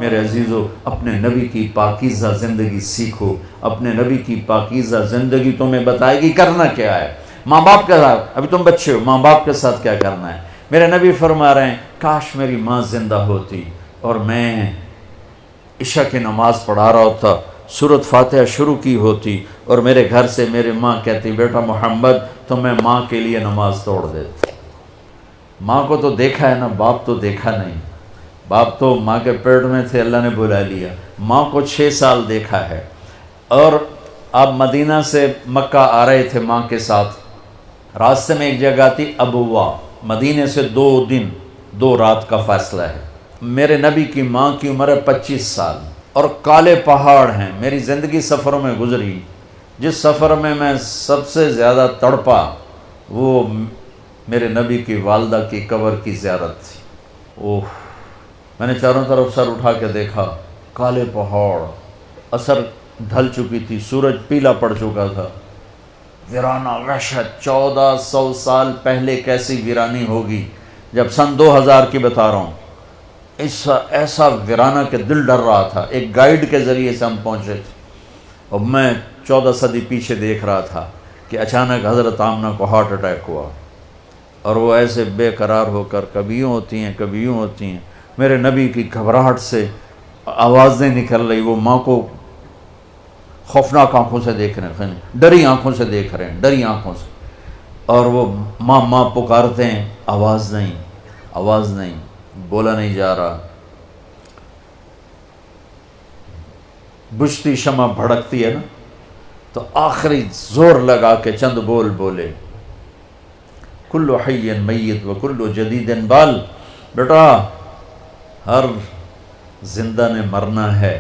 میرے عزیزو اپنے نبی کی پاکیزہ زندگی سیکھو. اپنے نبی کی پاکیزہ زندگی تمہیں بتائے گی کرنا کیا ہے. ماں باپ کے ساتھ، ابھی تم بچے ہو، ماں باپ کے ساتھ کیا کرنا ہے. میرے نبی فرما رہے ہیں کاش میری ماں زندہ ہوتی اور میں عشاء کی نماز پڑھا رہا ہوتا، سورۃ فاتحہ شروع کی ہوتی اور میرے گھر سے میری ماں کہتی بیٹا محمد تو میں ماں کے لیے نماز توڑ دیتی. ماں کو تو دیکھا ہے نا، باپ تو دیکھا نہیں. باپ تو ماں کے پیٹ میں تھے، اللہ نے بلا لیا. ماں کو 6 سال دیکھا ہے. اور آپ مدینہ سے مکہ آ رہے تھے ماں کے ساتھ. راستے میں ایک جگہ تھی ابوا، مدینے سے 2 دن 2 رات کا فاصلہ ہے. میرے نبی کی ماں کی عمر ہے 25 سال اور کالے پہاڑ ہیں. میری زندگی سفروں میں گزری، جس سفر میں میں سب سے زیادہ تڑپا وہ میرے نبی کی والدہ کی قبر کی زیارت تھی. اوہ، میں نے چاروں طرف سر اٹھا کے دیکھا، کالے پہاڑ، عصر ڈھل چکی تھی، سورج پیلا پڑ چکا تھا. ویرانہ وحشت. 1400 سال پہلے کیسی ویرانی ہوگی. جب سن 2000 کی بتا رہا ہوں، ایسا ویرانہ کہ دل ڈر رہا تھا. ایک گائیڈ کے ذریعے سے ہم پہنچے تھے اور میں 14 صدی پیچھے دیکھ رہا تھا کہ اچانک حضرت آمنہ کو ہارٹ اٹیک ہوا اور وہ ایسے بے قرار ہو کر کبھی یوں ہوتی ہیں کبھی یوں ہوتی ہیں. میرے نبی کی گھبراہٹ سے آوازیں نکل رہی. وہ ماں کو خوفناک آنکھوں سے دیکھ رہے ہیں، ڈری آنکھوں سے دیکھ رہے ہیں، ڈری آنکھوں سے. اور وہ ماں ماں پکارتے ہیں، آواز نہیں، آواز نہیں، بولا نہیں جا رہا. بجھتی شمع بھڑکتی ہے نا، تو آخری زور لگا کے چند بول بولے، کل حی میت و کل جدید بال. بیٹا ہر زندہ نے مرنا ہے،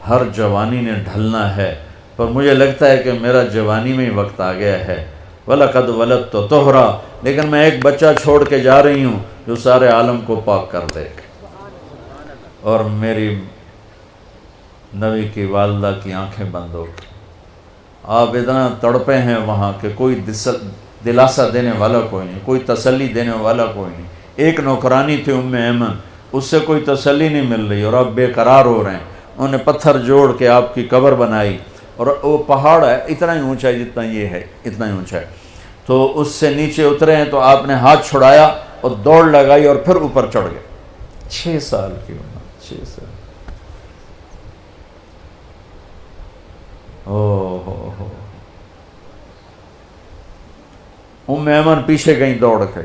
ہر جوانی نے ڈھلنا ہے، پر مجھے لگتا ہے کہ میرا جوانی میں ہی وقت آ گیا ہے. وَلَقَدْ وَلَدْتُ طُہْرًا، لیکن میں ایک بچہ چھوڑ کے جا رہی ہوں جو سارے عالم کو پاک کر دے. اور میری نبی کی والدہ کی آنکھیں بند ہو گئی. آپ اتنا تڑپے ہیں وہاں کہ کوئی دلاسا دینے والا کوئی نہیں، کوئی تسلی دینے والا کوئی نہیں. ایک نوکرانی تھی ام ایمن، اس سے کوئی تسلی نہیں مل رہی اور آپ بے قرار ہو رہے ہیں. انہوں نے پتھر جوڑ کے آپ کی قبر بنائی اور وہ پہاڑ ہے اتنا ہی اونچا ہے جتنا یہ ہے، اتنا ہی اونچا ہے. تو اس سے نیچے اترے ہیں تو آپ نے ہاتھ چھڑایا اور دوڑ لگائی اور پھر اوپر چڑھ گئے. 6 سال کی عمر، 6 سال. ہو ام ایمن پیچھے گئی دوڑ کے.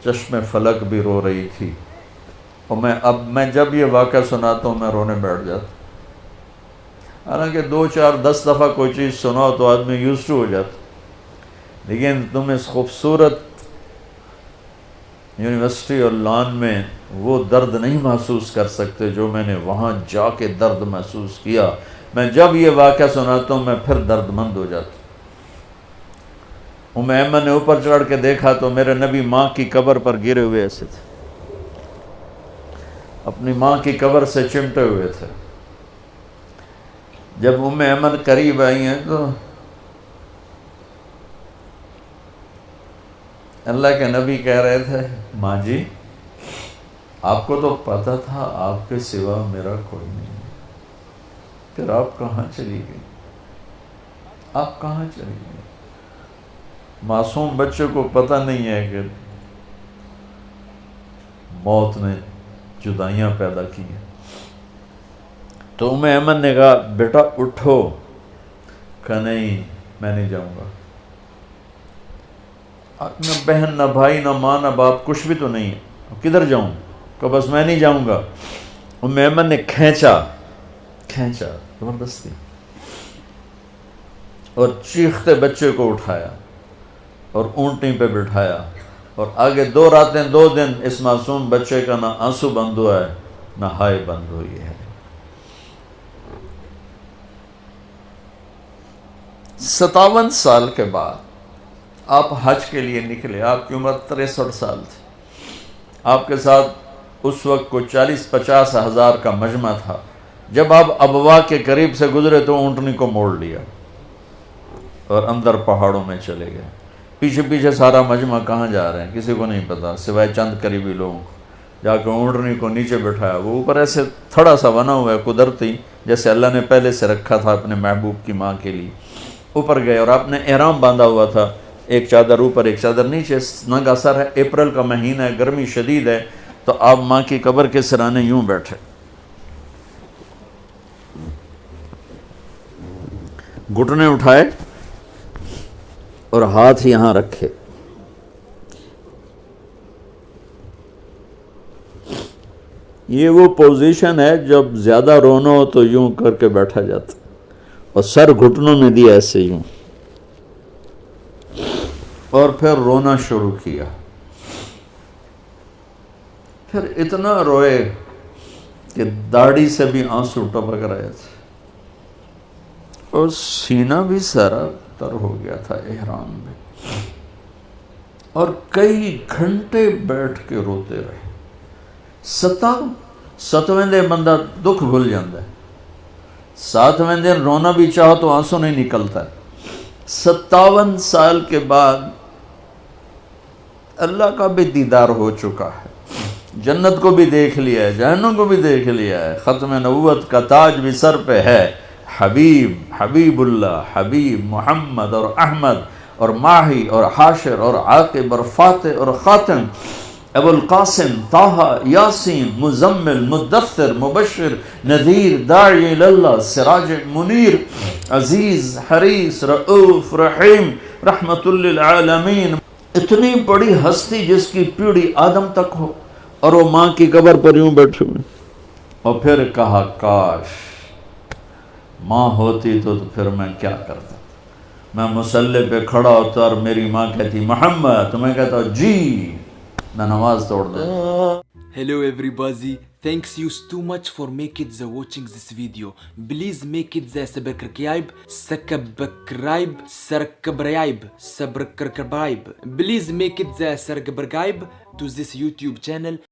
چشم فلک بھی رو رہی تھی. اور میں جب یہ واقعہ سناتا ہوں میں رونے بیٹھ جاتا. حالانکہ 2 4 10 دفعہ کوئی چیز سناؤ تو آدمی یوزڈ ہو جاتا، لیکن تم اس خوبصورت یونیورسٹی اور لان میں وہ درد نہیں محسوس کر سکتے جو میں نے وہاں جا کے درد محسوس کیا. میں جب یہ واقعہ سناتا ہوں میں پھر درد مند ہو جاتا. ام ایمن نے اوپر چڑھ کے دیکھا تو میرے نبی ماں کی قبر پر گرے ہوئے ایسے تھے، اپنی ماں کی قبر سے چمٹے ہوئے تھے. جب ام ایمن قریب آئی ہیں تو اللہ کے نبی کہہ رہے تھے ماں جی آپ کو تو پتہ تھا آپ کے سوا میرا کوئی نہیں، پھر آپ کہاں چلی گئی؟ آپ کہاں چلی گئی؟ معصوم بچے کو پتہ نہیں ہے کہ موت نے جدائیاں پیدا کی ہیں. تو ام ایمن نے کہا بیٹا اٹھو. کہا نہیں میں نہیں جاؤں گا. نہ بہن نہ بھائی نہ ماں نہ باپ کچھ بھی تو نہیں ہے، کدھر جاؤں؟ کہ بس میں نہیں جاؤں گا. ام ایمن نے کھینچا زبردستی اور چیختے بچے کو اٹھایا اور اونٹنی پہ بٹھایا اور آگے 2 راتیں 2 دن اس معصوم بچے کا نہ آنسو بند ہوا ہے نہ ہائے بند ہوئی ہے. 57 سال کے بعد آپ حج کے لیے نکلے. آپ کی عمر 63 سال تھی. آپ کے ساتھ اس وقت کو 40-50 ہزار کا مجمع تھا. جب آپ ابوا کے قریب سے گزرے تو اونٹنی کو موڑ لیا اور اندر پہاڑوں میں چلے گئے. پیچھے پیچھے سارا مجمع کہاں جا رہے ہیں کسی کو نہیں پتا سوائے چند قریبی لوگوں کو. جا کے اونٹنی کو نیچے بٹھایا. وہ اوپر ایسے تھوڑا سا بنا ہوا ہے قدرتی، جیسے اللہ نے پہلے سے رکھا تھا اپنے محبوب کی ماں کے لیے. اوپر گئے اور آپ نے احرام باندھا ہوا تھا، ایک چادر اوپر ایک چادر نیچے، ننگا سر ہے، اپریل کا مہینہ ہے، گرمی شدید ہے. تو آپ ماں کی قبر کے سرانے یوں بیٹھے، گھٹنے اٹھائے اور ہاتھ یہاں رکھے. یہ وہ پوزیشن ہے جب زیادہ رونا ہو تو یوں کر کے بیٹھا جاتا، اور سر گھٹنوں میں دیا ایسے یوں، اور پھر رونا شروع کیا. پھر اتنا روئے کہ داڑھی سے بھی آنسو ٹپک رہے تھے، اور سینہ بھی سارا تر ہو گیا تھا احرام میں. اور کئی گھنٹے بیٹھ کے روتے رہے. 7ویں دن بندہ دکھ بھول جاتا ہے، 7ویں دن رونا بھی چاہو تو آنسو نہیں نکلتا ہے. 57 سال کے بعد اللہ کا بھی دیدار ہو چکا ہے، جنت کو بھی دیکھ لیا ہے، جہنم کو بھی دیکھ لیا ہے، ختم نبوت کا تاج بھی سر پہ ہے. حبیب اللہ، حبیب محمد اور احمد اور ماہی اور حاشر اور عاقب اور فاتح اور خاتم، ابو القاسم، طٰہٰ، یاسین، مزمل، مدثر، مبشر، نذیر، داعی اللہ، سراج منیر، عزیز، حریص، رؤوف، رحیم، رحمت للعالمین. اتنی بڑی ہستی جس کی پیڑھی آدم تک ہو، اور وہ ماں کی قبر پر یوں بیٹھے ہوئے. اور پھر کہا کاش ماں ہوتی تو پھر میں کیا کرتا. میں مصلی پہ کھڑا ہوتا اور میری ماں کہتی محمد، تو میں کہتا جی، میں نماز توڑ دوں. Hello everybody, thanks you too much for making the watching this video. Please make it the subscribe. Please make it the subscribe to this YouTube channel.